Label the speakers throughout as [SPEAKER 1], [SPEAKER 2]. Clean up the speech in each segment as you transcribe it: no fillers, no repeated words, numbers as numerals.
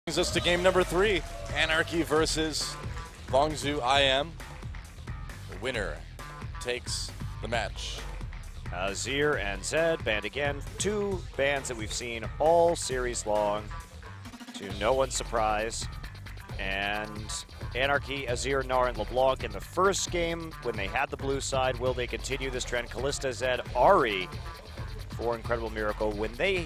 [SPEAKER 1] Brings us to game number 3, Anarchy versus Longzhu IM. The winner takes the match.
[SPEAKER 2] Azir and Zed banned again. 2 bans that we've seen all series long, to no one's surprise. And Anarchy, Azir, Gnar, and LeBlanc in the first game when they had the blue side. Will they continue this trend? Kalista, Zed, Ahri for Incredible Miracle when they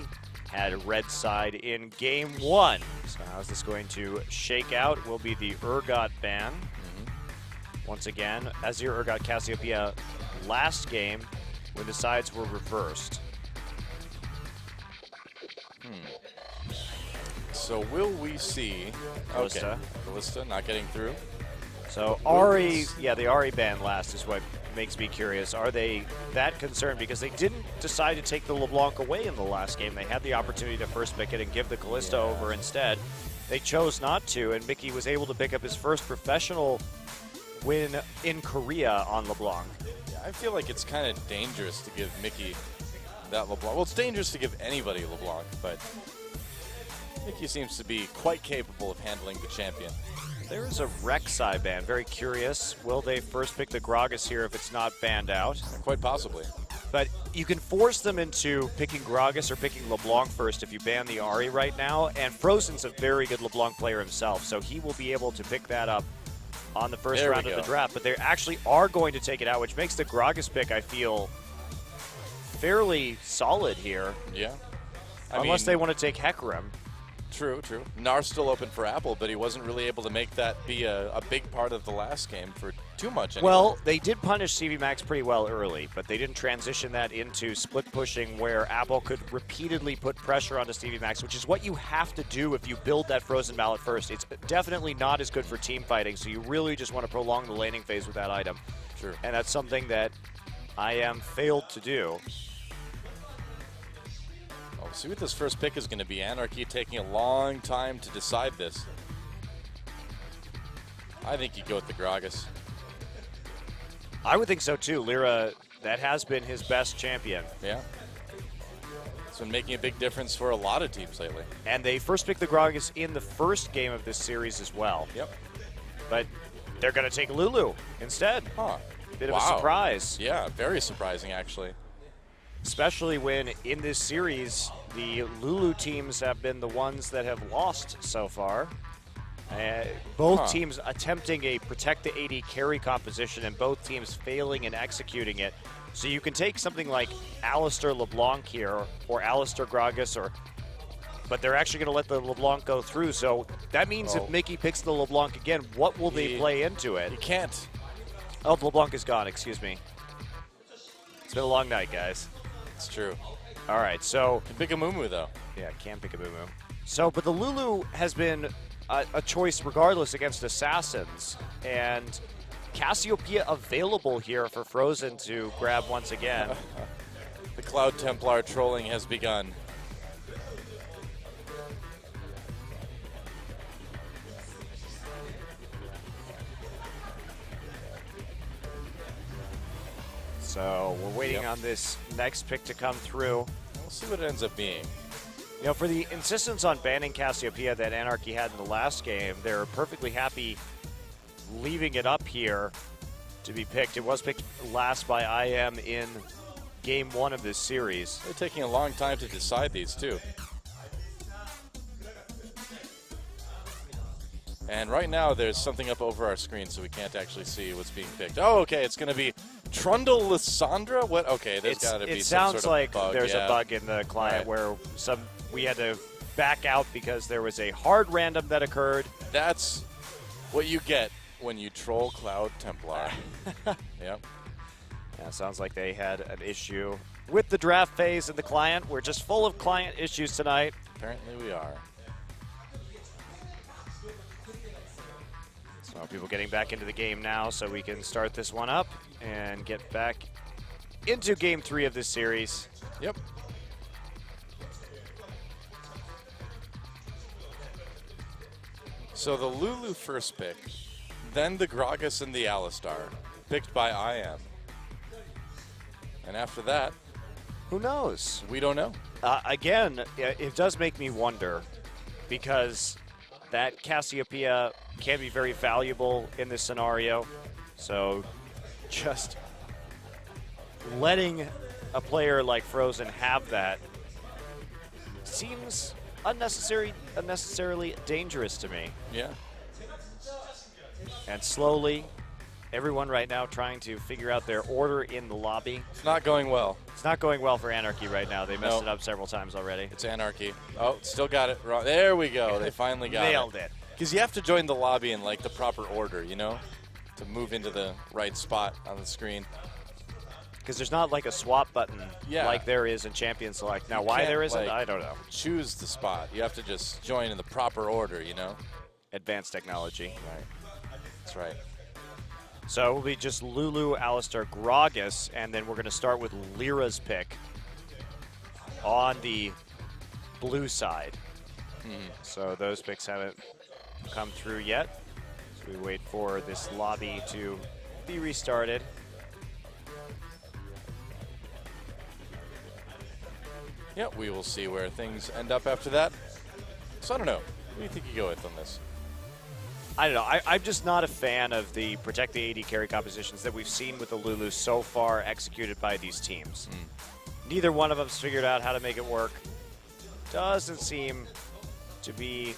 [SPEAKER 2] had red side in game 1. So how's this going to shake out? Will be the Urgot ban. Once again, Azir, Urgot, Cassiopeia last game when the sides were reversed.
[SPEAKER 1] So will we see
[SPEAKER 2] Kalista.
[SPEAKER 1] Okay. Kalista not getting through.
[SPEAKER 2] So Ahri, yeah, the Ahri ban last is what makes me curious. Are they that concerned? Because they didn't decide to take the LeBlanc away in the last game. They had the opportunity to first pick it and give the Kalista over instead. They chose not to, and Mickey was able to pick up his first professional win in Korea on LeBlanc.
[SPEAKER 1] Yeah, I feel like it's kind of dangerous to give Mickey that LeBlanc. Well, it's dangerous to give anybody LeBlanc, but Mickey seems to be quite capable of handling the champion.
[SPEAKER 2] There is a Rek'Sai ban. Very curious. Will they first pick the Gragas here if it's not banned out?
[SPEAKER 1] Quite possibly.
[SPEAKER 2] But you can force them into picking Gragas or picking LeBlanc first if you ban the Ahri right now. And Frozen's a very good LeBlanc player himself, so he will be able to pick that up on the first round of the draft. But they actually are going to take it out, which makes the Gragas pick, I feel, fairly solid here.
[SPEAKER 1] Yeah.
[SPEAKER 2] Unless they want to take Hecarim.
[SPEAKER 1] True, true. Gnar's still open for Apple, but he wasn't really able to make that be a big part of the last game for too much anyway.
[SPEAKER 2] Well, they did punish CV Max pretty well early, but they didn't transition that into split pushing where Apple could repeatedly put pressure onto CV Max, which is what you have to do if you build that Frozen Mallet first. It's definitely not as good for team fighting, so you really just want to prolong the laning phase with that item.
[SPEAKER 1] True.
[SPEAKER 2] And that's something that IM failed to do.
[SPEAKER 1] We'll see what this first pick is going to be. Anarchy taking a long time to decide this. I think you go with the Gragas.
[SPEAKER 2] I would think so too. Lyra, that has been his best champion.
[SPEAKER 1] Yeah. It's been making a big difference for a lot of teams lately.
[SPEAKER 2] And they first picked the Gragas in the first game of this series as well.
[SPEAKER 1] Yep.
[SPEAKER 2] But they're going to take Lulu instead.
[SPEAKER 1] Huh.
[SPEAKER 2] Bit of a surprise.
[SPEAKER 1] Yeah, very surprising actually.
[SPEAKER 2] Especially when in this series, the Lulu teams have been the ones that have lost so far. Both teams attempting a protect the AD carry composition and both teams failing in executing it. So you can take something like Alistar LeBlanc here or Alistar Gragas, but they're actually going to let the LeBlanc go through. So that means if Mickey picks the LeBlanc again, what will they play into it?
[SPEAKER 1] He can't.
[SPEAKER 2] Oh, LeBlanc is gone, excuse me. It's been a long night, guys.
[SPEAKER 1] It's true.
[SPEAKER 2] All right, so...
[SPEAKER 1] Can pick a Mumu, though.
[SPEAKER 2] Yeah, can pick a Mumu. So, but the Lulu has been a choice regardless against Assassins. And Cassiopeia available here for Frozen to grab once again.
[SPEAKER 1] The Cloud Templar trolling has begun.
[SPEAKER 2] So we're waiting on this next pick to come through.
[SPEAKER 1] We'll see what it ends up being.
[SPEAKER 2] You know, for the insistence on banning Cassiopeia that Anarchy had in the last game, they're perfectly happy leaving it up here to be picked. It was picked last by IM in game 1 of this series.
[SPEAKER 1] They're taking a long time to decide these, too. And right now, there's something up over our screen, so we can't actually see what's being picked. Oh, okay, it's going to be Trundle Lysandra? What? Okay, there's got to be some sort of bug.
[SPEAKER 2] It sounds like there's a bug in the client where we had to back out because there was a hard random that occurred.
[SPEAKER 1] That's what you get when you troll Cloud Templar. Yep.
[SPEAKER 2] Yeah, sounds like they had an issue with the draft phase in the client. We're just full of client issues tonight.
[SPEAKER 1] Apparently we are.
[SPEAKER 2] So people getting back into the game now so we can start this one up and get back into game 3 of this series.
[SPEAKER 1] Yep. So the Lulu first pick, then the Gragas and the Alistar, picked by IM. And after that,
[SPEAKER 2] who knows?
[SPEAKER 1] We don't know.
[SPEAKER 2] Again, it does make me wonder because that Cassiopeia can be very valuable in this scenario. So just letting a player like Frozen have that seems unnecessarily dangerous to me.
[SPEAKER 1] Yeah.
[SPEAKER 2] And slowly, everyone right now trying to figure out their order in the lobby.
[SPEAKER 1] It's not going well.
[SPEAKER 2] It's not going well for Anarchy right now. They messed it up several times already.
[SPEAKER 1] It's Anarchy. Oh, still got it wrong. There we go. They finally got
[SPEAKER 2] Nailed it.
[SPEAKER 1] Because you have to join the lobby in like the proper order, you know, to move into the right spot on the screen.
[SPEAKER 2] Because there's not like a swap button like there is in Champion Select. Now, why there isn't, I don't know.
[SPEAKER 1] Choose the spot. You have to just join in the proper order, you know?
[SPEAKER 2] Advanced technology.
[SPEAKER 1] Right. That's right.
[SPEAKER 2] So it will be just Lulu, Alistar, Gragas, and then we're going to start with Lyra's pick on the blue side. So those picks haven't come through yet. So we wait for this lobby to be restarted.
[SPEAKER 1] Yeah, we will see where things end up after that. So I don't know. What do you think you go with on this?
[SPEAKER 2] I don't know. I'm just not a fan of the protect the AD carry compositions that we've seen with the Lulu so far executed by these teams. Neither one of them's figured out how to make it work. Doesn't seem to be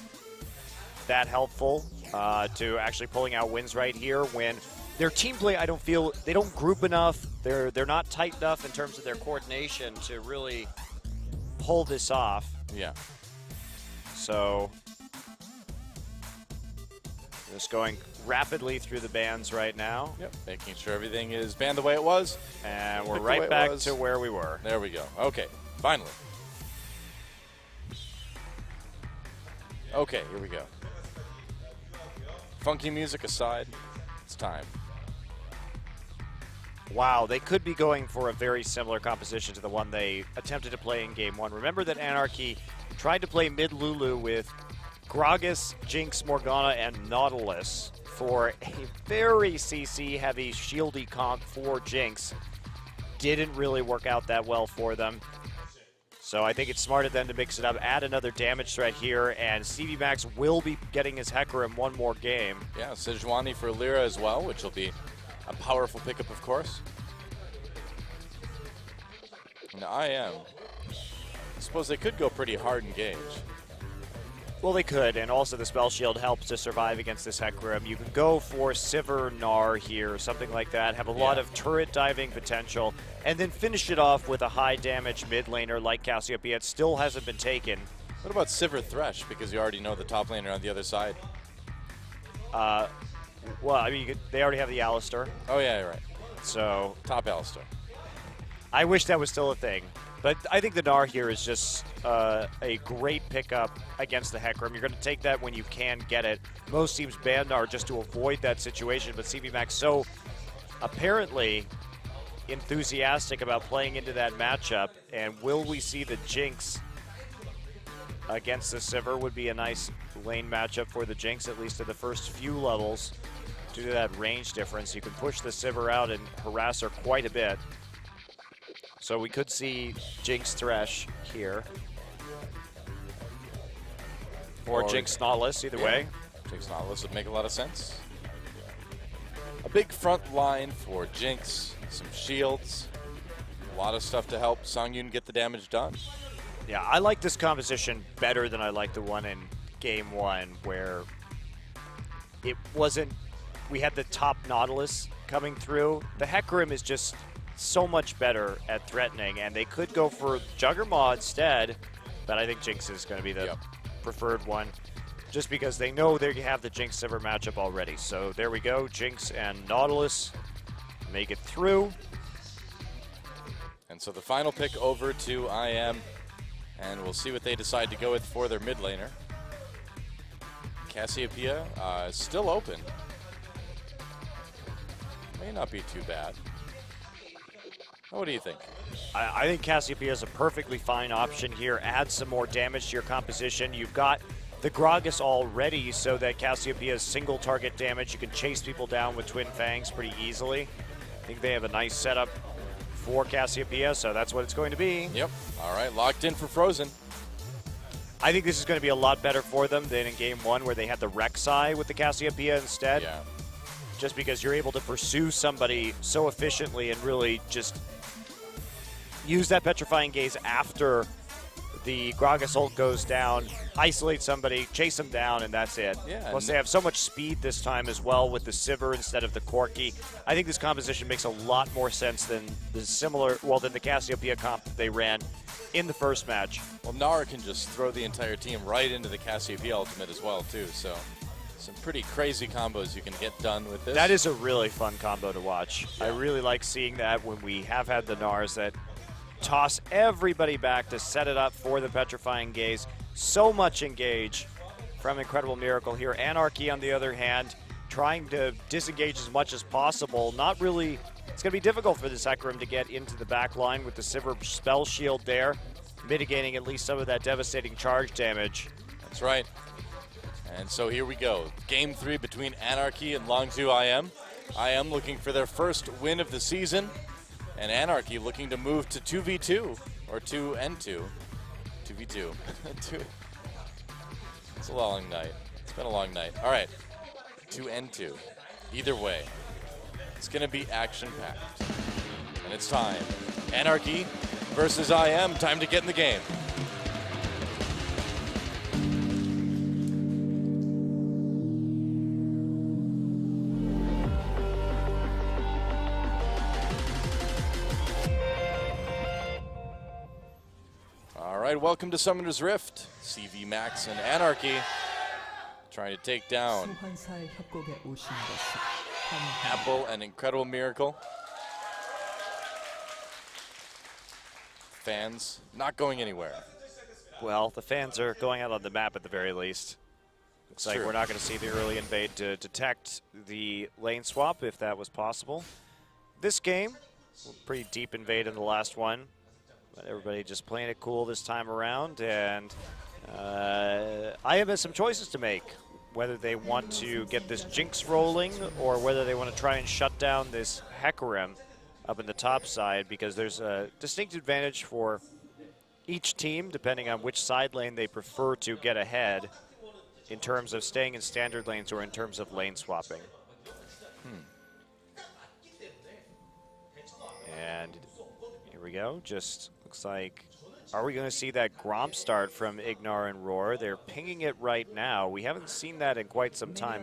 [SPEAKER 2] that helpful to actually pulling out wins right here when their team play, I don't feel, they don't group enough. They're not tight enough in terms of their coordination to really pull this off.
[SPEAKER 1] Yeah.
[SPEAKER 2] So just going rapidly through the bans right now.
[SPEAKER 1] Yep. Making sure everything is banned the way it was.
[SPEAKER 2] And we're right back to where we were.
[SPEAKER 1] There we go. Okay. Finally. Okay, here we go. Funky music aside, it's time.
[SPEAKER 2] Wow, they could be going for a very similar composition to the one they attempted to play in Game 1. Remember that Anarchy tried to play mid Lulu with Gragas, Jinx, Morgana, and Nautilus for a very CC-heavy, shieldy comp for Jinx. Didn't really work out that well for them. So I think it's smart of them to mix it up, add another damage threat here, and CV Max will be getting his Hecarim one more game.
[SPEAKER 1] Yeah, Sejuani for Lyra as well, which will be a powerful pickup, of course. And I suppose they could go pretty hard in Gage.
[SPEAKER 2] Well, they could, and also the Spell Shield helps to survive against this Hecarim. You can go for Sivir Gnar here, something like that, have a lot of turret diving potential, and then finish it off with a high damage mid laner like Cassiopeia. It still hasn't been taken.
[SPEAKER 1] What about Sivir Thresh, because you already know the top laner on the other side?
[SPEAKER 2] Well, I mean, they already have the Alistar.
[SPEAKER 1] Oh, yeah, you're right.
[SPEAKER 2] So
[SPEAKER 1] Top Alistar.
[SPEAKER 2] I wish that was still a thing. But I think the Gnar here is just a great pickup against the Hecarim. You're going to take that when you can get it. Most teams ban Gnar just to avoid that situation, but CV Max so apparently enthusiastic about playing into that matchup. And will we see the Jinx against the Sivir? Would be a nice lane matchup for the Jinx, at least in the first few levels. Due to that range difference, you can push the Sivir out and harass her quite a bit. So we could see Jinx Thresh here. Or Jinx Nautilus, either way.
[SPEAKER 1] Jinx Nautilus would make a lot of sense. A big front line for Jinx, some shields, a lot of stuff to help Songyun get the damage done.
[SPEAKER 2] Yeah, I like this composition better than I like the one in Game 1, where it wasn't, we had the top Nautilus coming through. The Hecarim is just so much better at threatening, and they could go for Juggermaw instead, but I think Jinx is going to be the preferred one, just because they know they have the Jinx Sivir matchup already. So there we go, Jinx and Nautilus make it through.
[SPEAKER 1] And so the final pick over to IM, and we'll see what they decide to go with for their mid laner. Cassiopeia is still open. May not be too bad. What do you think?
[SPEAKER 2] I think Cassiopeia is a perfectly fine option here. Add some more damage to your composition. You've got the Gragas already so that Cassiopeia's single target damage. You can chase people down with Twin Fangs pretty easily. I think they have a nice setup for Cassiopeia, so that's what it's going to be.
[SPEAKER 1] Yep. All right, locked in for Frozen.
[SPEAKER 2] I think this is going to be a lot better for them than in Game 1 where they had the Rek'Sai with the Cassiopeia instead.
[SPEAKER 1] Yeah.
[SPEAKER 2] Just because you're able to pursue somebody so efficiently and really just use that Petrifying Gaze after the Gragas ult goes down, isolate somebody, chase them down, and that's it.
[SPEAKER 1] Yeah,
[SPEAKER 2] Plus, they have so much speed this time as well with the Sivir instead of the Corki. I think this composition makes a lot more sense than than the Cassiopeia comp that they ran in the first match.
[SPEAKER 1] Well, Nara can just throw the entire team right into the Cassiopeia ultimate as well, too. So some pretty crazy combos you can get done with this.
[SPEAKER 2] That is a really fun combo to watch.
[SPEAKER 1] Yeah.
[SPEAKER 2] I really like seeing that when we have had the Nars that toss everybody back to set it up for the Petrifying Gaze. So much engage from Incredible Miracle here. Anarchy, on the other hand, trying to disengage as much as possible. Not really. It's going to be difficult for this Hecarim to get into the back line with the Sivir spell shield there, mitigating at least some of that devastating charge damage.
[SPEAKER 1] That's right. And so here we go. Game 3 between Anarchy and Longzhu IM. IM looking for their first win of the season, and Anarchy looking to move to 2v2, or 2n2. 2v2. It's a long night. It's been a long night. All right, 2n2. Either way, it's going to be action-packed. And it's time. Anarchy versus IM. Time to get in the game. All right, welcome to Summoner's Rift. CV Max and Anarchy trying to take down Apple and Incredible Miracle. Fans not going anywhere.
[SPEAKER 2] Well, the fans are going out on the map at the very least. Looks like
[SPEAKER 1] True.
[SPEAKER 2] we're not going to see the early invade to detect the lane swap, if that was possible. This game, pretty deep invade in the last one. But everybody just playing it cool this time around, and IM has some choices to make. Whether they want to get this Jinx rolling, or whether they want to try and shut down this Hecarim up in the top side, because there's a distinct advantage for each team, depending on which side lane they prefer to get ahead, in terms of staying in standard lanes or in terms of lane swapping. And here we go, just looks like, are we going to see that Gromp start from Ignar and Roar? They're pinging it right now. We haven't seen that in quite some time.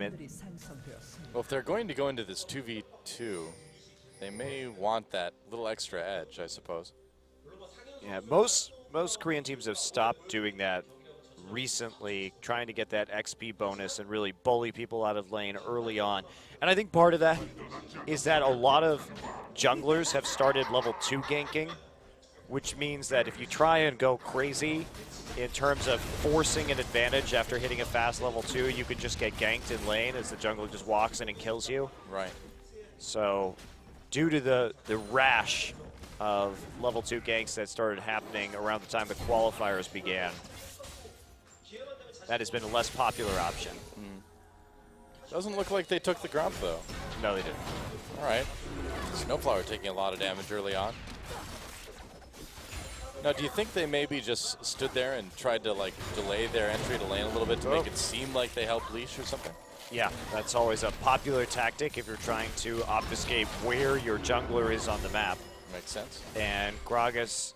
[SPEAKER 1] Well, if they're going to go into this 2v2, they may want that little extra edge, I suppose.
[SPEAKER 2] Yeah, most Korean teams have stopped doing that recently, trying to get that XP bonus and really bully people out of lane early on. And I think part of that is that a lot of junglers have started level 2 ganking, which means that if you try and go crazy in terms of forcing an advantage after hitting a fast level 2, you could just get ganked in lane as the jungler just walks in and kills you.
[SPEAKER 1] Right.
[SPEAKER 2] So due to the rash of level 2 ganks that started happening around the time the qualifiers began, that has been a less popular option.
[SPEAKER 1] Doesn't look like they took the Gromp, though.
[SPEAKER 2] No, they didn't.
[SPEAKER 1] All right. Snowflower taking a lot of damage early on. Now, do you think they maybe just stood there and tried to, like, delay their entry to lane a little bit to make it seem like they helped leash or something?
[SPEAKER 2] Yeah, that's always a popular tactic if you're trying to obfuscate where your jungler is on the map.
[SPEAKER 1] Makes sense.
[SPEAKER 2] And Gragas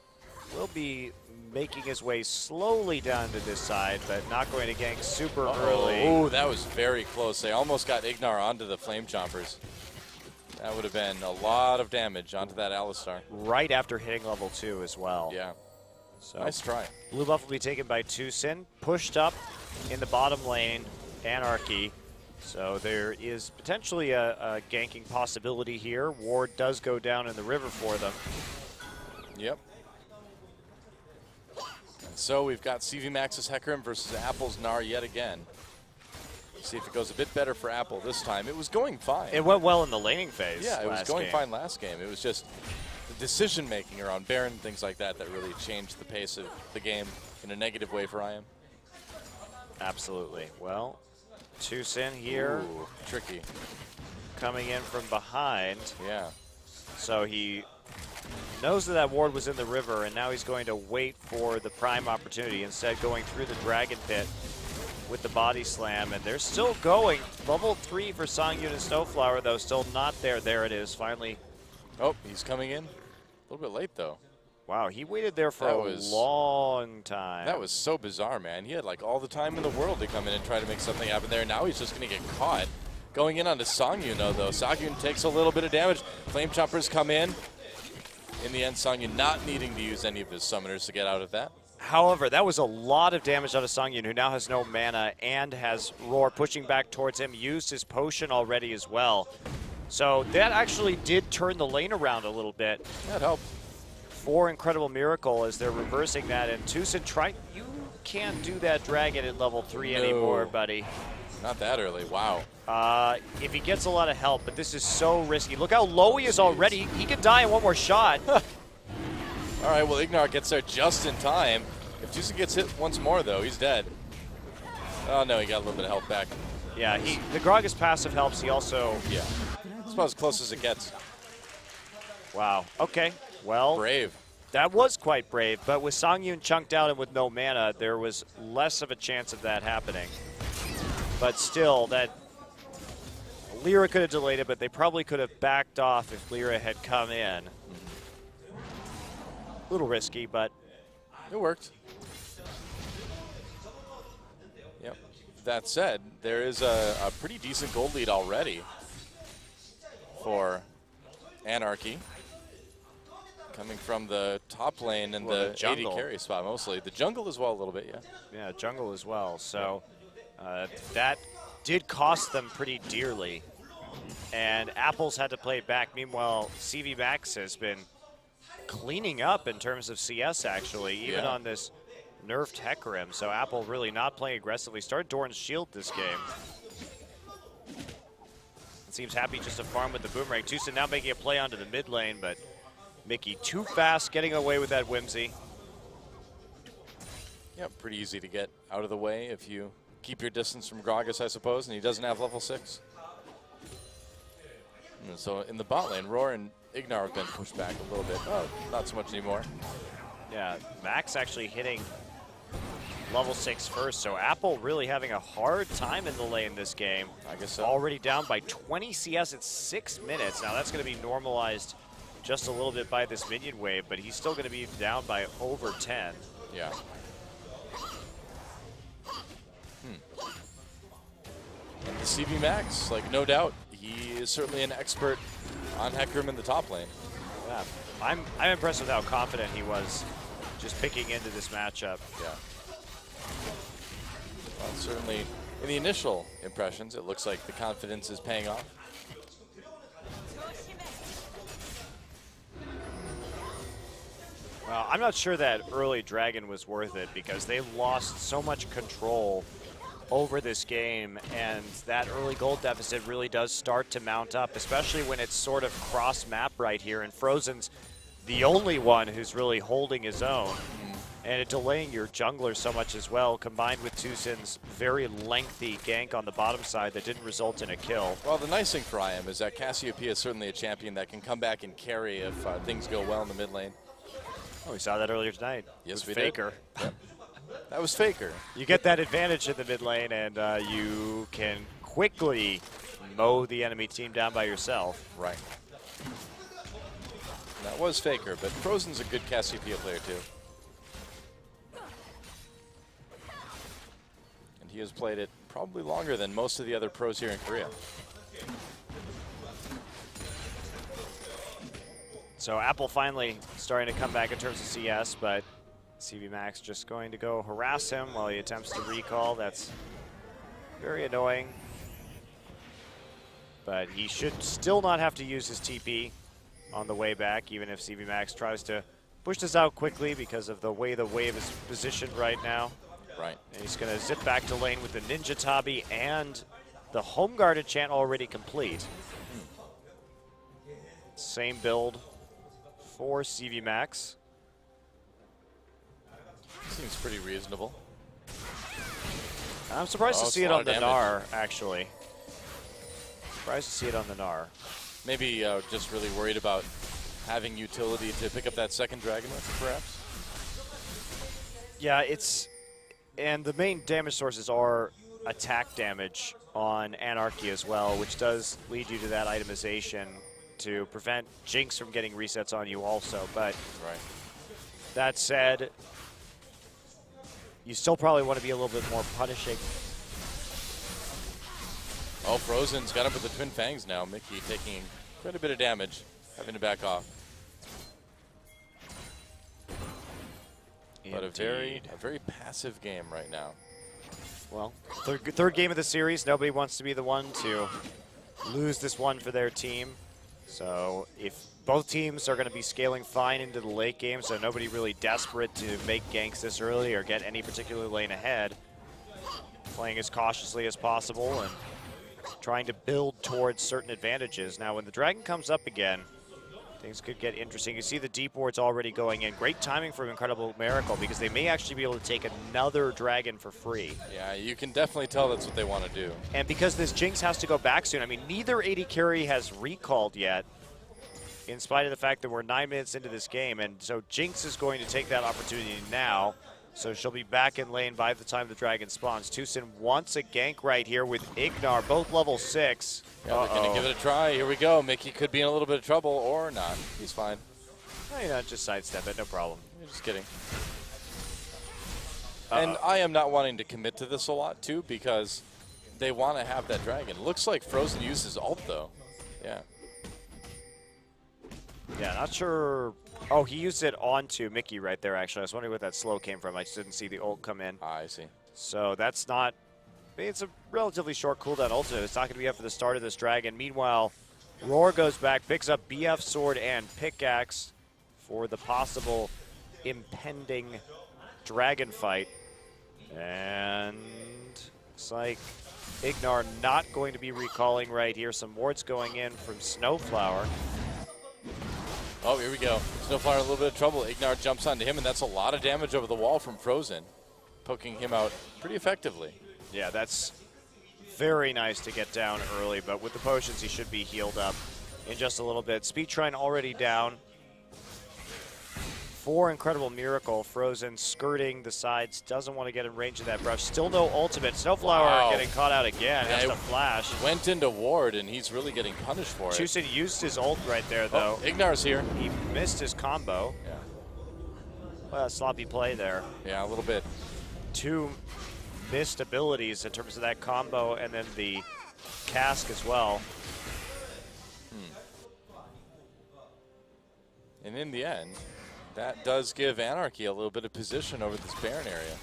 [SPEAKER 2] will be making his way slowly down to this side, but not going to gank super early.
[SPEAKER 1] Oh, that was very close. They almost got Ignar onto the Flame Chompers. That would have been a lot of damage onto that Alistar.
[SPEAKER 2] Right after hitting level 2 as well.
[SPEAKER 1] Yeah.
[SPEAKER 2] So
[SPEAKER 1] Nice try.
[SPEAKER 2] Blue buff will be taken by Tucson, pushed up in the bottom lane, Anarchy. So there is potentially a ganking possibility here. Ward does go down in the river for them.
[SPEAKER 1] Yep. And so we've got CV Max's Hecarim versus Apple's Gnar yet again. See if it goes a bit better for Apple this time. It was going fine.
[SPEAKER 2] It went well in the laning phase.
[SPEAKER 1] Yeah, it was
[SPEAKER 2] last
[SPEAKER 1] going
[SPEAKER 2] game.
[SPEAKER 1] fine last game. It was just the decision-making around Baron and things like that that really changed the pace of the game in a negative way for IM.
[SPEAKER 2] Absolutely. Well, Tucson here.
[SPEAKER 1] Ooh, tricky.
[SPEAKER 2] Coming in from behind.
[SPEAKER 1] Yeah.
[SPEAKER 2] So he knows that that ward was in the river, and now he's going to wait for the prime opportunity, instead going through the Dragon Pit with the body slam, and they're still going. Level 3 for Songyun and Snowflower, though, still not there. There it is, finally.
[SPEAKER 1] Oh, he's coming in. A little bit late, though.
[SPEAKER 2] Wow, he waited there for a long time.
[SPEAKER 1] That was so bizarre, man. He had like all the time in the world to come in and try to make something happen there. Now he's just going to get caught. Going in onto Songyun, though. Songyun takes a little bit of damage. Flame Choppers come in. In the end, Songyun not needing to use any of his summoners to get out of that.
[SPEAKER 2] However, that was a lot of damage out of Songyun, who now has no mana and has Roar pushing back towards him, used his potion already as well. So that actually did turn the lane around a little bit.
[SPEAKER 1] That helped.
[SPEAKER 2] For Incredible Miracle as they're reversing that, and Tucson you can't do that dragon at level 3 anymore, buddy.
[SPEAKER 1] Not that early, wow.
[SPEAKER 2] If he gets a lot of help, but this is so risky. Look how low he is already. He could die in one more shot.
[SPEAKER 1] All right, well, Ignar gets there just in time. If Tucson gets hit once more, though, he's dead. Oh, no, he got a little bit of health back.
[SPEAKER 2] Yeah, the Gragas passive helps. He also...
[SPEAKER 1] Yeah, that's about as close as it gets.
[SPEAKER 2] Wow, okay. Well,
[SPEAKER 1] brave.
[SPEAKER 2] That was quite brave, but with Songyun chunked out and with no mana, there was less of a chance of that happening. But still, that Lyra could have delayed it, but they probably could have backed off if Lyra had come in. A little risky, but
[SPEAKER 1] it worked. Yep. That said, there is a pretty decent gold lead already for Anarchy. Coming from the top lane and the AD carry spot mostly. The jungle as well a little bit, yeah.
[SPEAKER 2] Yeah, jungle as well. So that did cost them pretty dearly. And Apples had to play it back. Meanwhile, CV Max has been cleaning up in terms of CS, actually, even on this nerfed Hecarim. So Apple really not playing aggressively. Started Doran's Shield this game. Seems happy just to farm with the Boomerang. Tucson now making a play onto the mid lane, but Mickey too fast getting away with that Whimsy.
[SPEAKER 1] Yeah, pretty easy to get out of the way if you keep your distance from Gragas, I suppose, and he doesn't have level 6. And so in the bot lane, Roar and Ignar have been pushed back a little bit. Oh, not so much anymore.
[SPEAKER 2] Yeah, Max actually hitting level 6 first, so Apple really having a hard time in the lane this game.
[SPEAKER 1] I guess so.
[SPEAKER 2] Already down by 20 CS at 6 minutes. Now that's going to be normalized just a little bit by this minion wave, but he's still going to be down by over 10.
[SPEAKER 1] Yeah. And the CV Max, like, no doubt, he is certainly an expert on Hecarim in the top lane.
[SPEAKER 2] Yeah, I'm impressed with how confident he was just picking into this matchup.
[SPEAKER 1] Yeah. Well, certainly, in the initial impressions, it looks like the confidence is paying off.
[SPEAKER 2] Well, I'm not sure that early Dragon was worth it because they lost so much control over this game, and that early gold deficit really does start to mount up, especially when it's sort of cross-map right here, and Frozen's the only one who's really holding his own. And it delaying your jungler so much as well, combined with Tucson's very lengthy gank on the bottom side that didn't result in a kill.
[SPEAKER 1] Well, the nice thing for IM is that Cassiopeia is certainly a champion that can come back and carry if things go well in the mid lane.
[SPEAKER 2] Oh, we saw that earlier tonight.
[SPEAKER 1] Yes, we
[SPEAKER 2] Faker.
[SPEAKER 1] did. Yep. That was Faker.
[SPEAKER 2] You get that advantage in the mid lane, and you can quickly mow the enemy team down by yourself.
[SPEAKER 1] Right. That was Faker, but Frozen's a good Cassiopeia player too. And he has played it probably longer than most of the other pros here in Korea.
[SPEAKER 2] So Apple finally starting to come back in terms of CS, but CV Max just going to go harass him while he attempts to recall. That's very annoying. But he should still not have to use his TP on the way back, even if CV Max tries to push this out quickly because of the way the wave is positioned right now.
[SPEAKER 1] Right.
[SPEAKER 2] And he's going to zip back to lane with the Ninja Tabi and the Home Guard enchant already complete. Same build for CV Max.
[SPEAKER 1] Seems pretty reasonable.
[SPEAKER 2] I'm surprised to see it on the Gnar, actually. Surprised to see it on the Gnar.
[SPEAKER 1] Maybe just really worried about having utility to pick up that second dragon with, perhaps?
[SPEAKER 2] Yeah, and the main damage sources are attack damage on Anarchy as well, which does lead you to that itemization to prevent Jinx from getting resets on you also. But
[SPEAKER 1] right.
[SPEAKER 2] That said, you still probably want to be a little bit more punishing.
[SPEAKER 1] Oh, Frozen's got him with the Twin Fangs now. Mickey taking quite a bit of damage, having to back off. But a very passive game right now.
[SPEAKER 2] Well, third game of the series. Nobody wants to be the one to lose this one for their team. So if both teams are going to be scaling fine into the late game, so nobody really desperate to make ganks this early or get any particular lane ahead, playing as cautiously as possible and trying to build towards certain advantages. Now, when the dragon comes up again, things could get interesting. You see the deep wards already going in. Great timing from Incredible Miracle because they may actually be able to take another dragon for free.
[SPEAKER 1] Yeah, you can definitely tell that's what they want to do.
[SPEAKER 2] And because this Jinx has to go back soon, I mean, neither AD carry has recalled yet, in spite of the fact that we're 9 minutes into this game. And so Jinx is going to take that opportunity now. So she'll be back in lane by the time the dragon spawns. Tucson wants a gank right here with Ignar, both level 6.
[SPEAKER 1] Yeah, they're going to give it a try. Here we go. Mickey could be in a little bit of trouble or not. He's fine.
[SPEAKER 2] Oh, you know, just sidestep it, no problem.
[SPEAKER 1] You're just kidding. And I am not wanting to commit to this a lot, too, because they want to have that dragon. Looks like Frozen uses ult, though. Yeah.
[SPEAKER 2] Yeah, not sure. Oh, he used it onto Mickey right there, actually. I was wondering where that slow came from. I just didn't see the ult come in.
[SPEAKER 1] I see.
[SPEAKER 2] So that's not... I mean, it's a relatively short cooldown ultimate. It's not going to be up for the start of this dragon. Meanwhile, Roar goes back, picks up BF sword and pickaxe for the possible impending dragon fight. And it's like Ignar not going to be recalling right here. Some wards going in from Snowflower.
[SPEAKER 1] Oh, here we go. Snowflower in a little bit of trouble. Ignar jumps onto him, and that's a lot of damage over the wall from Frozen, poking him out pretty effectively.
[SPEAKER 2] Yeah, that's very nice to get down early, but with the potions, he should be healed up in just a little bit. Speed Shrine already down. For Incredible Miracle, Frozen skirting the sides, doesn't want to get in range of that brush. Still no ultimate. Snowflower getting caught out again.
[SPEAKER 1] Yeah,
[SPEAKER 2] Has to flash.
[SPEAKER 1] Went into ward, and he's really getting punished for it.
[SPEAKER 2] Tucson used his ult right there, though.
[SPEAKER 1] Oh, Ignar's here.
[SPEAKER 2] He missed his combo.
[SPEAKER 1] Yeah.
[SPEAKER 2] Well, sloppy play there.
[SPEAKER 1] Yeah, a little bit.
[SPEAKER 2] Two missed abilities in terms of that combo and then the cask as well.
[SPEAKER 1] And in the end, that does give Anarchy a little bit of position over this Baron area.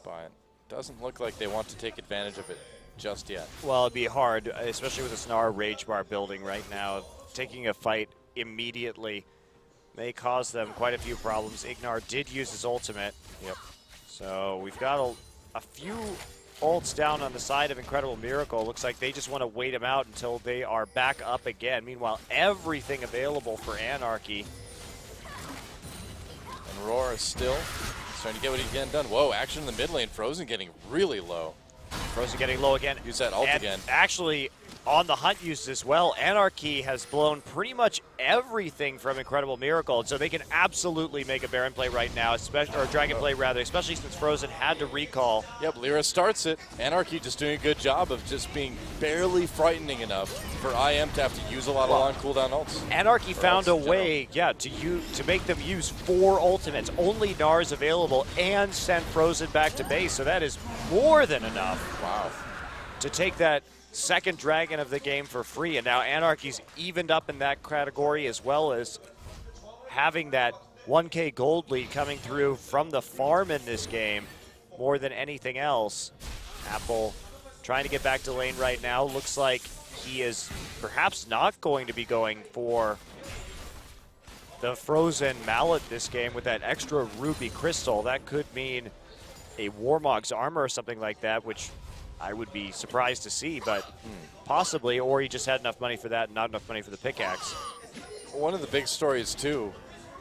[SPEAKER 1] But doesn't look like they want to take advantage of it just yet.
[SPEAKER 2] Well, it'd be hard, especially with the Snar Rage Bar building right now. Taking a fight immediately may cause them quite a few problems. Ignar did use his ultimate.
[SPEAKER 1] Yep.
[SPEAKER 2] So we've got a few ults down on the side of Incredible Miracle. Looks like they just want to wait him out until they are back up again. Meanwhile, everything available for Anarchy.
[SPEAKER 1] And Roar is still starting to get what he can done. Whoa, action in the mid lane. Frozen getting really low.
[SPEAKER 2] Frozen getting low again.
[SPEAKER 1] Use that ult
[SPEAKER 2] and
[SPEAKER 1] again.
[SPEAKER 2] Actually, on the hunt used as well, Anarchy has blown pretty much everything from Incredible Miracle, so they can absolutely make a Baron play right now, especially, or a Dragon play rather, especially since Frozen had to recall.
[SPEAKER 1] Yep, Lyra starts it. Anarchy just doing a good job of just being barely frightening enough for IM to have to use a lot of long cooldown ults.
[SPEAKER 2] Anarchy found a way, to make them use 4 ultimates, only Nars available, and send Frozen back to base, so that is more than enough.
[SPEAKER 1] Wow.
[SPEAKER 2] To take that second dragon of the game for free, and now Anarchy's evened up in that category, as well as having that 1K gold lead coming through from the farm in this game more than anything else. Apple trying to get back to lane right now. Looks like he is perhaps not going to be going for the Frozen Mallet this game with that extra Ruby Crystal. That could mean a Warmog's armor or something like that, which I would be surprised to see, but possibly, or he just had enough money for that and not enough money for the pickaxe.
[SPEAKER 1] One of the big stories, too,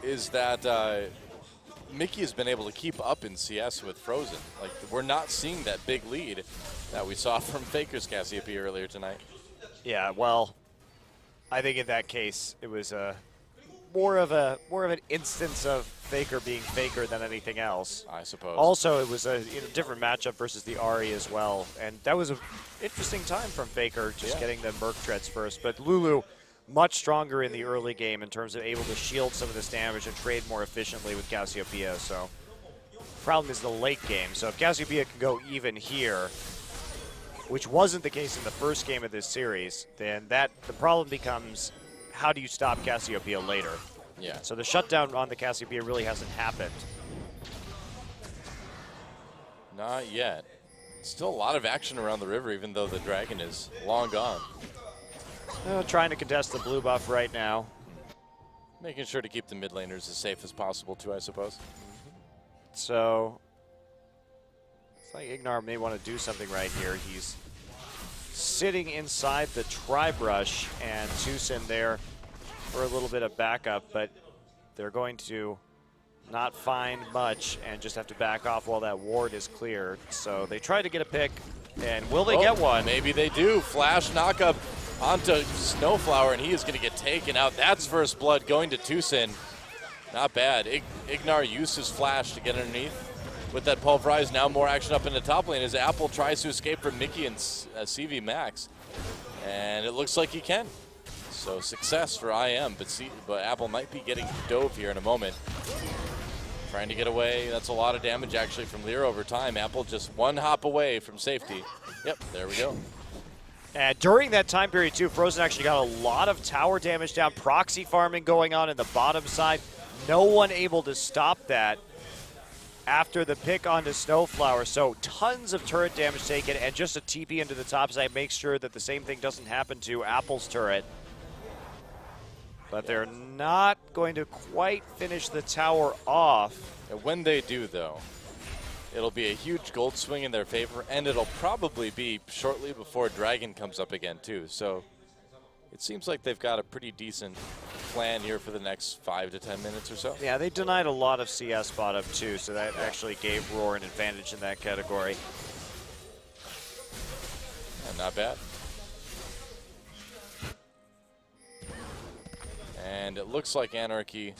[SPEAKER 1] is that Mickey has been able to keep up in CS with Frozen. Like, we're not seeing that big lead that we saw from Faker's Cassiopeia earlier tonight.
[SPEAKER 2] Yeah, well, I think in that case it was more of an instance of Faker being Faker than anything else.
[SPEAKER 1] I suppose.
[SPEAKER 2] Also, it was a different matchup versus the Ahri as well, and that was an interesting time from Faker, just getting the Merc Treads first. But Lulu, much stronger in the early game in terms of able to shield some of this damage and trade more efficiently with Cassiopeia. So, problem is the late game. So if Cassiopeia can go even here, which wasn't the case in the first game of this series, then the problem becomes, how do you stop Cassiopeia later?
[SPEAKER 1] Yeah.
[SPEAKER 2] So the shutdown on the Cassiopeia really hasn't happened.
[SPEAKER 1] Not yet. Still a lot of action around the river, even though the dragon is long gone.
[SPEAKER 2] Trying to contest the blue buff right now.
[SPEAKER 1] Making sure to keep the mid laners as safe as possible, too, I suppose.
[SPEAKER 2] So, it's like Ignar may want to do something right here. He's sitting inside the Tri-Brush, and Tucson there for a little bit of backup, but they're going to not find much and just have to back off while that ward is cleared. So they try to get a pick, and will they get one?
[SPEAKER 1] Maybe they do. Flash knockup onto Snowflower, and he is going to get taken out. That's first blood going to Tucson. Not bad. Ignar used his flash to get underneath. With that pulverize, now more action up in the top lane as Apple tries to escape from Mickey and CV Max. And it looks like he can. So success for IM, but Apple might be getting dove here in a moment. Trying to get away. That's a lot of damage actually from Lear over time. Apple just one hop away from safety. Yep, there we go.
[SPEAKER 2] And during that time period too, Frozen actually got a lot of tower damage down, proxy farming going on in the bottom side. No one able to stop that after the pick onto Snowflower. So tons of turret damage taken, and just a TP into the top side makes sure that the same thing doesn't happen to Apple's turret. But they're not going to quite finish the tower off.
[SPEAKER 1] And when they do, though, it'll be a huge gold swing in their favor, and it'll probably be shortly before Dragon comes up again, too. So it seems like they've got a pretty decent plan here for the next 5 to 10 minutes or so.
[SPEAKER 2] Yeah, they denied a lot of CS bottom, too, so that actually gave Roar an advantage in that category.
[SPEAKER 1] And not bad. And it looks like Anarchy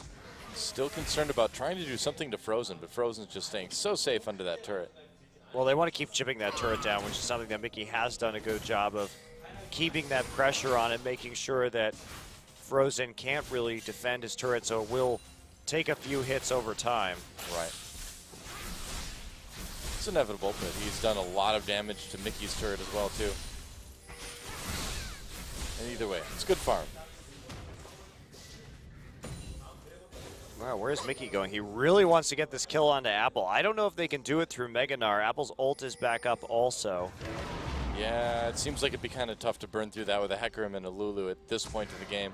[SPEAKER 1] still concerned about trying to do something to Frozen, but Frozen's just staying so safe under that turret.
[SPEAKER 2] Well, they want to keep chipping that turret down, which is something that Mickey has done a good job of, keeping that pressure on it, making sure that Frozen can't really defend his turret, so it will take a few hits over time.
[SPEAKER 1] Right. It's inevitable, but he's done a lot of damage to Mickey's turret as well, too. And either way, it's good farm.
[SPEAKER 2] Wow, where's Mickey going? He really wants to get this kill onto Apple. I don't know if they can do it through Meganar. Apple's ult is back up also.
[SPEAKER 1] Yeah, it seems like it'd be kind of tough to burn through that with a Hecarim and a Lulu at this point in the game.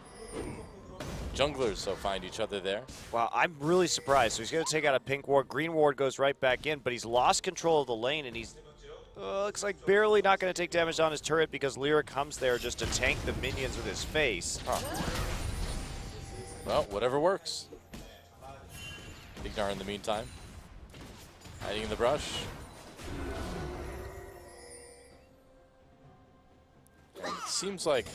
[SPEAKER 1] Junglers, so find each other there.
[SPEAKER 2] Wow, I'm really surprised. So he's going to take out a pink ward. Green ward goes right back in, but he's lost control of the lane, and he's looks like barely not going to take damage on his turret because Lyra comes there just to tank the minions with his face.
[SPEAKER 1] Huh. Well, whatever works. Ignar in the meantime, hiding in the brush. And it seems like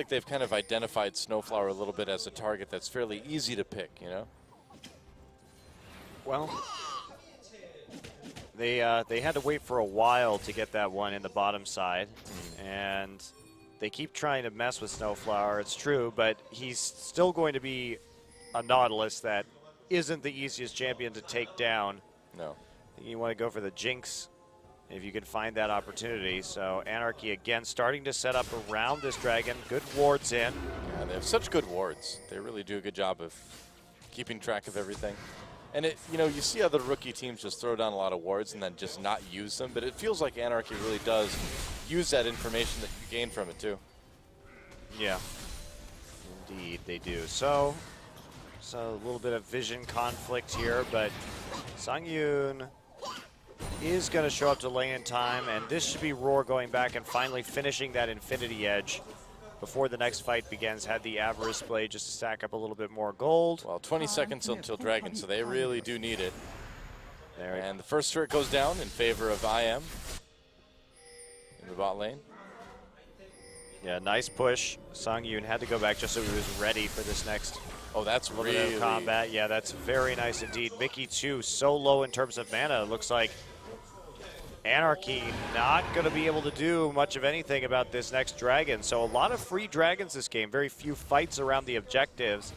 [SPEAKER 1] they've kind of identified Snowflower a little bit as a target that's fairly easy to pick, you know?
[SPEAKER 2] Well, they had to wait for a while to get that one in the bottom side, and they keep trying to mess with Snowflower, it's true, but he's still going to be a Nautilus that isn't the easiest champion to take down.
[SPEAKER 1] No.
[SPEAKER 2] I think you want to go for the Jinx if you can find that opportunity. So Anarchy again starting to set up around this dragon. Good wards in.
[SPEAKER 1] Yeah, they have such good wards. They really do a good job of keeping track of everything. And you see other rookie teams just throw down a lot of wards and then just not use them, but it feels like Anarchy really does use that information that you gain from it too.
[SPEAKER 2] Yeah, indeed they do. So a little bit of vision conflict here, but Songyun is going to show up to lane in time, and this should be Roar going back and finally finishing that Infinity Edge before the next fight begins. Had the Avarice Blade just to stack up a little bit more gold.
[SPEAKER 1] Well, 20 seconds until Dragon, so they really do need it.
[SPEAKER 2] There
[SPEAKER 1] and the first turret goes down in favor of IM in the bot lane.
[SPEAKER 2] Yeah, nice push. Sung Yoon had to go back just so he was ready for this next
[SPEAKER 1] Oh, that's
[SPEAKER 2] little bit
[SPEAKER 1] really
[SPEAKER 2] of combat. Yeah, that's very nice indeed. Mickey, too, so low in terms of mana. It looks like Anarchy not going to be able to do much of anything about this next dragon. So a lot of free dragons this game. Very few fights around the objectives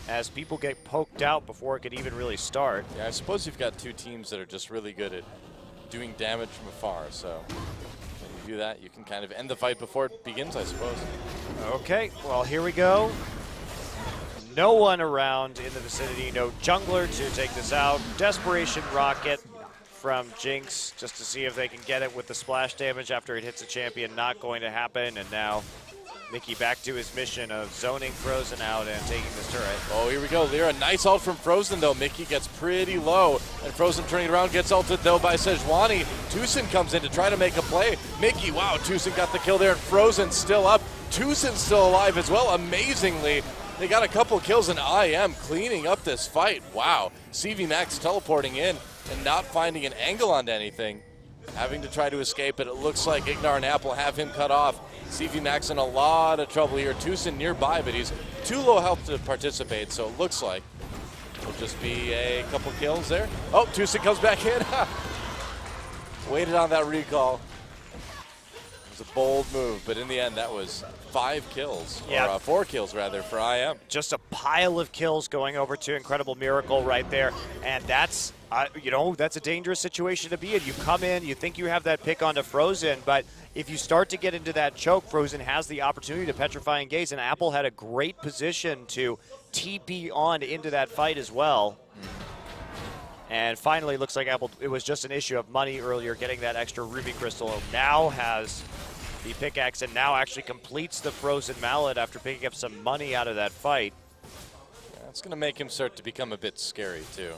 [SPEAKER 2] as people get poked out before it could even really start.
[SPEAKER 1] Yeah, I suppose you've got two teams that are just really good at doing damage from afar. So when you do that, you can kind of end the fight before it begins, I suppose.
[SPEAKER 2] Okay, well, here we go. No one around in the vicinity, no jungler to take this out. Desperation Rocket from Jinx just to see if they can get it with the splash damage after it hits a champion. Not going to happen, and now Mickey back to his mission of zoning Frozen out and taking this turret.
[SPEAKER 1] Oh, here we go. Lyra, nice ult from Frozen, though. Mickey gets pretty low, and Frozen turning around, gets ulted, though, by Sejuani. Tucson comes in to try to make a play. Mickey, wow, Tucson got the kill there, and Frozen still up. Tucson's still alive as well, amazingly. They got a couple kills, and IM cleaning up this fight. Wow. CV Max teleporting in and not finding an angle onto anything. Having to try to escape it. It looks like Ignar and Apple have him cut off. CV Max in a lot of trouble here. Tucson nearby, but he's too low health to participate, so it looks like it'll just be a couple kills there. Oh, Tucson comes back in. Waited on that recall. It was a bold move, but in the end, that was 5 kills, or 4 kills rather, for IM.
[SPEAKER 2] Just a pile of kills going over to Incredible Miracle right there, and that's, you know, that's a dangerous situation to be in. You come in, you think you have that pick onto Frozen, but if you start to get into that choke, Frozen has the opportunity to petrify and gaze, and Apple had a great position to TP on into that fight as well. And finally, looks like Apple, it was just an issue of money earlier, getting that extra Ruby Crystal. Now has the pickaxe and now actually completes the Frozen Mallet after picking up some money out of that fight.
[SPEAKER 1] Yeah, it's going to make him start to become a bit scary, too.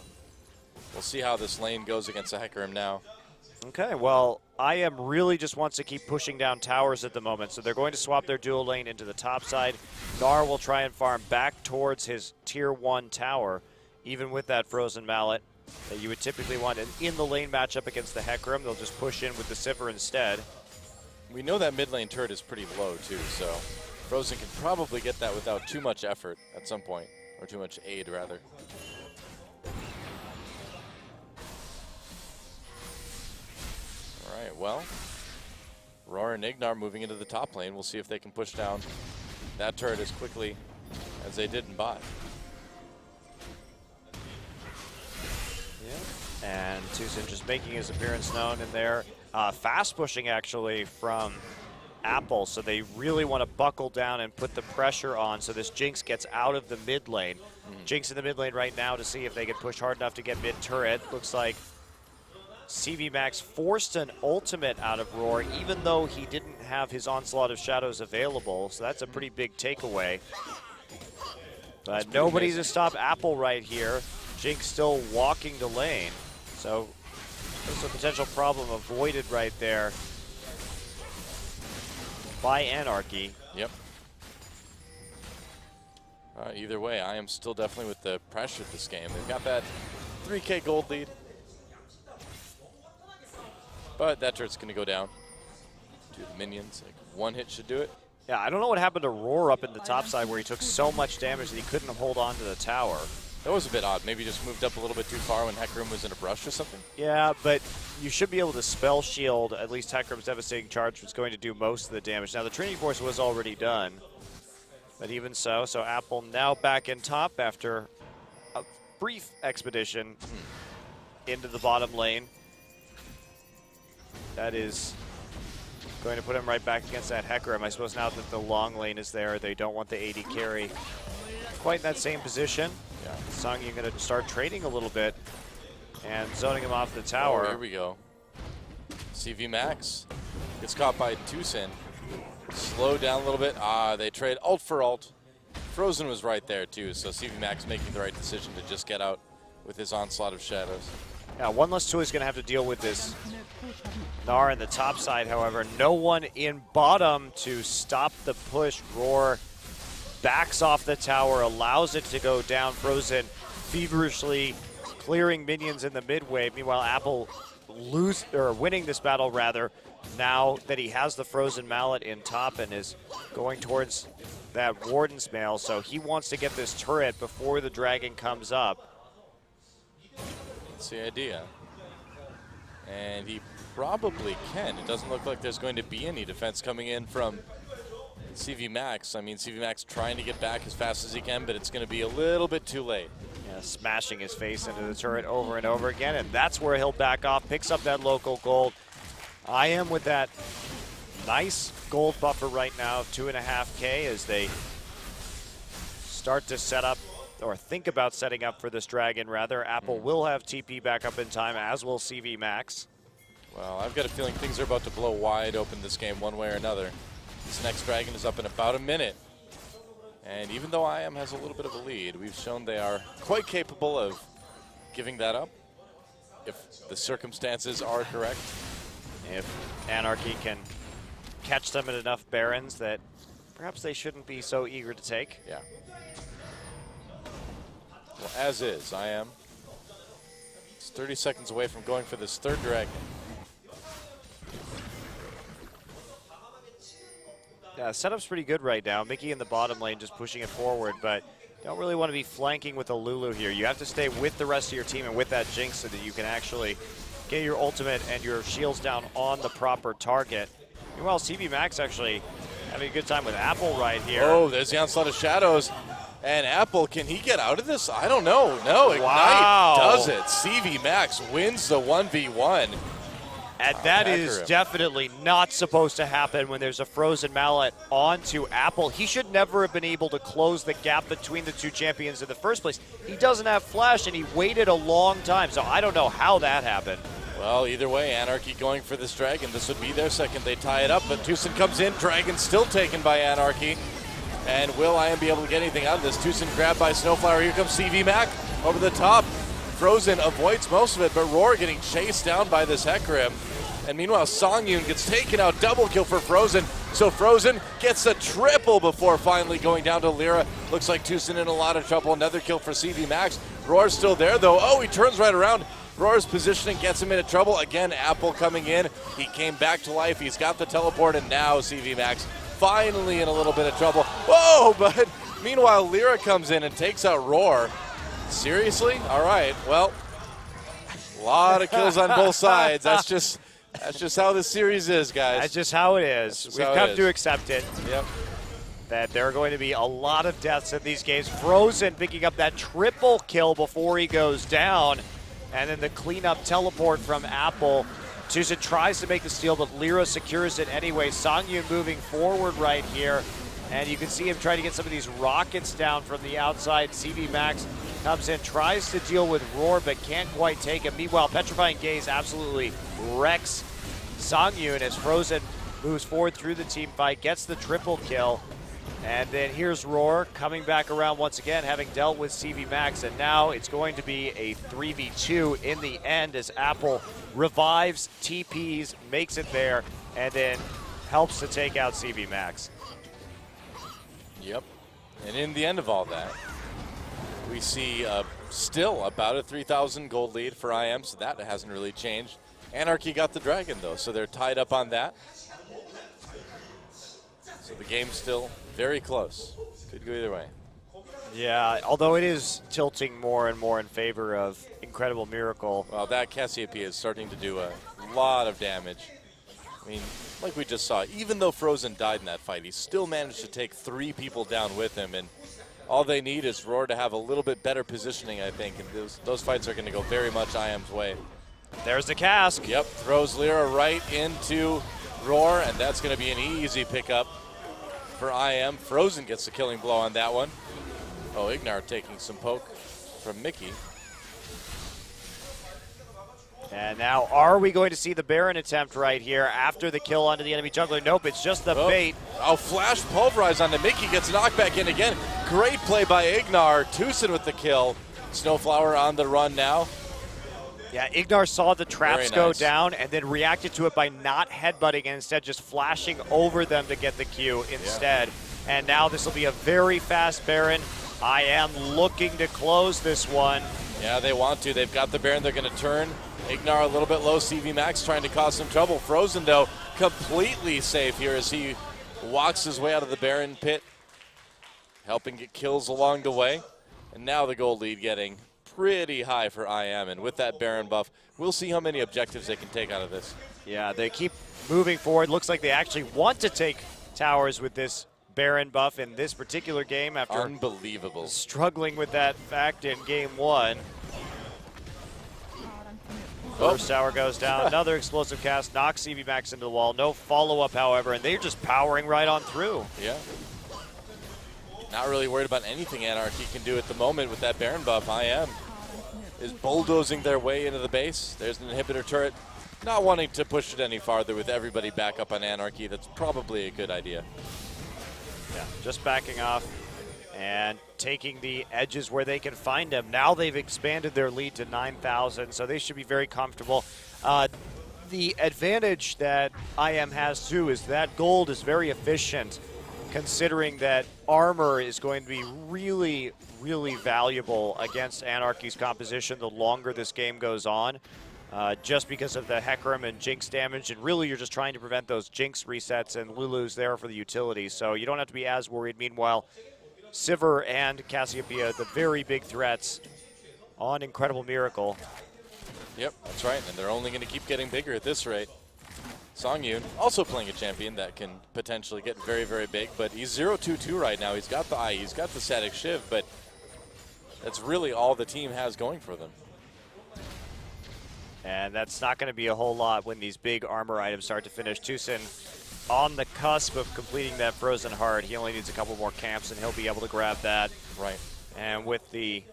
[SPEAKER 1] We'll see how this lane goes against the Hecarim now.
[SPEAKER 2] Okay, well, IM really just wants to keep pushing down towers at the moment, so they're going to swap their dual lane into the top side. Gar will try and farm back towards his tier 1 tower, even with that Frozen Mallet that you would typically want. And in the lane matchup against the Hecarim, they'll just push in with the Sivir instead.
[SPEAKER 1] We know that mid lane turret is pretty low, too, so Frozen can probably get that without too much effort at some point, or too much aid, rather. All right, well, Roar and Ignar moving into the top lane. We'll see if they can push down that turret as quickly as they did in bot.
[SPEAKER 2] Yeah. And Tucson just making his appearance known in there. Fast pushing, actually, from Apple, so they really want to buckle down and put the pressure on so this Jinx gets out of the mid lane. Jinx in the mid lane right now to see if they can push hard enough to get mid turret. Looks like CV Max forced an ultimate out of Roar, even though he didn't have his Onslaught of Shadows available, so that's a pretty big takeaway. But nobody to stop Apple right here. Jinx still walking the lane, so there's a potential problem avoided right there by Anarchy.
[SPEAKER 1] Yep. Either way, I am still definitely with the pressure this game. They've got that 3K gold lead. But that turret's going to go down to the minions. Like, one hit should do it.
[SPEAKER 2] Yeah, I don't know what happened to Roar up in the top side where he took so much damage that he couldn't hold on to the tower.
[SPEAKER 1] That was a bit odd. Maybe just moved up a little bit too far when Hecarim was in a brush or something.
[SPEAKER 2] Yeah, but you should be able to spell shield. At least Hecarim's Devastating Charge was going to do most of the damage. Now, the Trinity Force was already done. But even so Apple now back in top after a brief expedition into the bottom lane. That is going to put him right back against that Hecarim. I suppose now that the long lane is there, they don't want the AD carry quite in that same position.
[SPEAKER 1] Yeah.
[SPEAKER 2] Sung, you're going to start trading a little bit and zoning him off the tower.
[SPEAKER 1] Oh, here we go. CV Max gets caught by Tucson. Slow down a little bit. They trade ult for ult. Frozen was right there too, so CV Max making the right decision to just get out with his Onslaught of Shadows.
[SPEAKER 2] Yeah, one less two is going to have to deal with this Gnar in the top side, however. No one in bottom to stop the push. Roar backs off the tower, allows it to go down. Frozen feverishly clearing minions in the mid wave. Meanwhile, Apple winning this battle rather, now that he has the Frozen Mallet in top and is going towards that Warden's Mail. So he wants to get this turret before the dragon comes up.
[SPEAKER 1] That's the idea. And he probably can. It doesn't look like there's going to be any defense coming in from CV Max. I mean, CV Max trying to get back as fast as he can, but it's going to be a little bit too late.
[SPEAKER 2] Yeah, smashing his face into the turret over and over again, and that's where he'll back off, picks up that local gold. I am with that nice gold buffer right now of 2.5K as they start to set up, or think about setting up for this dragon rather. Apple will have TP back up in time, as will CV Max.
[SPEAKER 1] Well, I've got a feeling things are about to blow wide open this game one way or another. This next dragon is up in about a minute. And even though IM has a little bit of a lead, we've shown they are quite capable of giving that up if the circumstances are correct.
[SPEAKER 2] If Anarchy can catch them in enough barons that perhaps they shouldn't be so eager to take.
[SPEAKER 1] Yeah. Well, as is, IM. It's 30 seconds away from going for this third dragon.
[SPEAKER 2] Yeah, setup's pretty good right now. Mickey in the bottom lane just pushing it forward, but don't really want to be flanking with a Lulu here. You have to stay with the rest of your team and with that Jinx so that you can actually get your ultimate and your shields down on the proper target. Meanwhile, CV Max actually having a good time with Apple right here.
[SPEAKER 1] Oh, there's the onslaught of shadows. And Apple, can he get out of this? I don't know. No, Ignite does it. CV Max wins the 1v1.
[SPEAKER 2] And that is definitely not supposed to happen when there's a Frozen Mallet onto Apple. He should never have been able to close the gap between the two champions in the first place. He doesn't have flash, and he waited a long time, so I don't know how that happened.
[SPEAKER 1] Well, either way, Anarchy going for this dragon. This would be their second. They tie it up, but Tucson comes in. Dragon still taken by Anarchy. And will IM be able to get anything out of this? Tucson grabbed by Snowflower. Here comes CV Mac over the top. Frozen avoids most of it, but Roar getting chased down by this Hecarim. And meanwhile, Songyun gets taken out. Double kill for Frozen. So Frozen gets a triple before finally going down to Lyra. Looks like Tucson in a lot of trouble. Another kill for CV Max. Roar's still there, though. Oh, he turns right around. Roar's positioning gets him into trouble. Again, Apple coming in. He came back to life. He's got the teleport, and now CV Max finally in a little bit of trouble. Whoa, but meanwhile, Lyra comes in and takes out Roar. Seriously? All right, well, a lot of kills on both sides. That's just how this series is, guys.
[SPEAKER 2] That's just how it is. We've come to accept it.
[SPEAKER 1] Yep.
[SPEAKER 2] That there are going to be a lot of deaths in these games. Frozen picking up that triple kill before he goes down. And then the cleanup teleport from Apple. Tucson tries to make the steal, but Lyra secures it anyway. Songyun moving forward right here. And you can see him trying to get some of these rockets down from the outside. CV Max comes in, tries to deal with Roar, but can't quite take him. Meanwhile, Petrifying Gaze absolutely wrecks Songyun as Frozen moves forward through the team fight, gets the triple kill. And then here's Roar coming back around once again, having dealt with CV Max. And now it's going to be a 3v2 in the end as Apple revives, TPs, makes it there, and then helps to take out CV Max.
[SPEAKER 1] Yep. And in the end of all that, we see still about a 3,000 gold lead for IM, so that hasn't really changed. Anarchy got the dragon, though, so they're tied up on that. So the game's still very close. Could go either way.
[SPEAKER 2] Yeah, although it is tilting more and more in favor of Incredible Miracle.
[SPEAKER 1] Well, that Cassiopeia is starting to do a lot of damage. I mean, like we just saw, even though Frozen died in that fight, he still managed to take 3 people down with him, and all they need is Roar to have a little bit better positioning, I think, and those fights are going to go very much IM's way.
[SPEAKER 2] There's the cask.
[SPEAKER 1] Yep, throws Lyra right into Roar, and that's going to be an easy pickup for IM. Frozen gets the killing blow on that one. Oh, Ignar taking some poke from Mickey.
[SPEAKER 2] And now, are we going to see the Baron attempt right here after the kill onto the enemy jungler? Nope, it's just the bait.
[SPEAKER 1] Oh, flash pulverize onto Mickey, gets knocked back in again. Great play by Ignar. Tucson with the kill. Snowflower on the run now.
[SPEAKER 2] Yeah, Ignar saw the traps
[SPEAKER 1] Very
[SPEAKER 2] go
[SPEAKER 1] nice.
[SPEAKER 2] down and then reacted to it by not headbutting and instead just flashing over them to get the Q instead. Yeah. And now this will be a very fast Baron. I am looking to close this one.
[SPEAKER 1] Yeah, they want to. They've got the Baron. They're going to turn. Ignar a little bit low. CV Max trying to cause some trouble. Frozen, though, completely safe here as he walks his way out of the Baron pit, helping get kills along the way. And now the gold lead getting pretty high for IM. And with that Baron buff, we'll see how many objectives they can take out of this.
[SPEAKER 2] Yeah, they keep moving forward. Looks like they actually want to take towers with this Baron buff in this particular game after
[SPEAKER 1] unbelievable
[SPEAKER 2] struggling with that fact in game 1. First tower goes down. Another explosive cast knocks CV Max into the wall. No follow-up, however, and they're just powering right on through.
[SPEAKER 1] Yeah. Not really worried about anything Anarchy can do at the moment with that Baron buff. IM is bulldozing their way into the base. There's an inhibitor turret. Not wanting to push it any farther with everybody back up on Anarchy. That's probably a good idea.
[SPEAKER 2] Yeah, just backing off and taking the edges where they can find them. Now they've expanded their lead to 9,000, so they should be very comfortable. The advantage that IM has, too, is that gold is very efficient, considering that armor is going to be really, really valuable against Anarchy's composition the longer this game goes on. Just because of the Hecarim and Jinx damage, and really you're just trying to prevent those Jinx resets, and Lulu's there for the utility, so you don't have to be as worried. Meanwhile, Sivir and Cassiopeia, the very big threats on Incredible Miracle.
[SPEAKER 1] Yep, that's right, and they're only going to keep getting bigger at this rate. Songyun also playing a champion that can potentially get very, very big, but he's 0-2-2 right now. He's got the eye, he's got the static shiv, but that's really all the team has going for them.
[SPEAKER 2] And that's not going to be a whole lot when these big armor items start to finish. Tucson on the cusp of completing that Frozen Heart. He only needs a couple more camps, and he'll be able to grab that.
[SPEAKER 1] Right.
[SPEAKER 2] And with the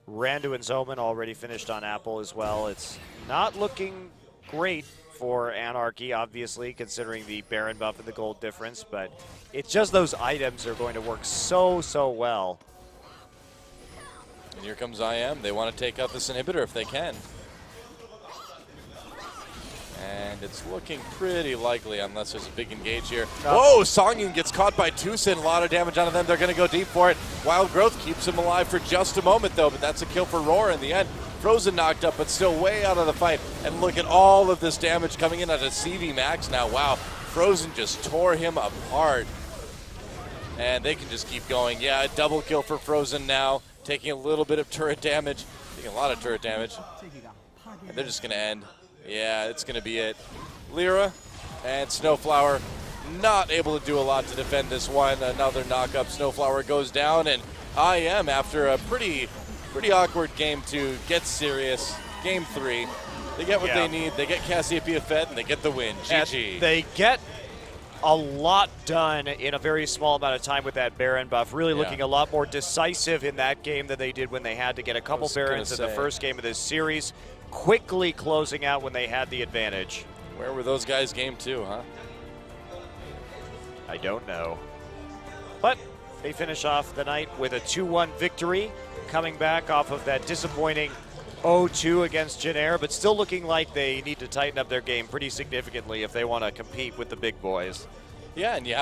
[SPEAKER 2] Randu and Zoman already finished on Apple as well, it's not looking great for Anarchy, obviously, considering the Baron buff and the gold difference. But it's just those items are going to work so, so well.
[SPEAKER 1] And here comes IM. They want to take out this inhibitor if they can. And it's looking pretty likely unless there's a big engage here. Whoa, Songyun gets caught by Tucson. A lot of damage onto them. They're going to go deep for it. Wild Growth keeps him alive for just a moment, though, but that's a kill for Roar in the end. Frozen knocked up, but still way out of the fight. And look at all of this damage coming in at a CV Max now. Wow, Frozen just tore him apart. And they can just keep going. Yeah, a double kill for Frozen now. Taking a little bit of turret damage. Taking a lot of turret damage. And they're just going to end. Yeah, it's going to be it. Lyra and Snowflower not able to do a lot to defend this one. Another knock-up. Snowflower goes down, and IM, after a pretty awkward game 2, gets serious. Game 3. They get what they need. They get Cassiopeia fed, and they get the win. GG.
[SPEAKER 2] And they get a lot done in a very small amount of time with that Baron buff. Really looking a lot more decisive in that game than they did when they had to get a couple Barons in the first game of this series. Quickly closing out when they had the advantage.
[SPEAKER 1] Where were those guys game 2, huh?
[SPEAKER 2] I don't know. But they finish off the night with a 2-1 victory, coming back off of that disappointing 0-2 against Jin-Air, but still looking like they need to tighten up their game pretty significantly if they want to compete with the big boys.
[SPEAKER 1] Yeah, and you have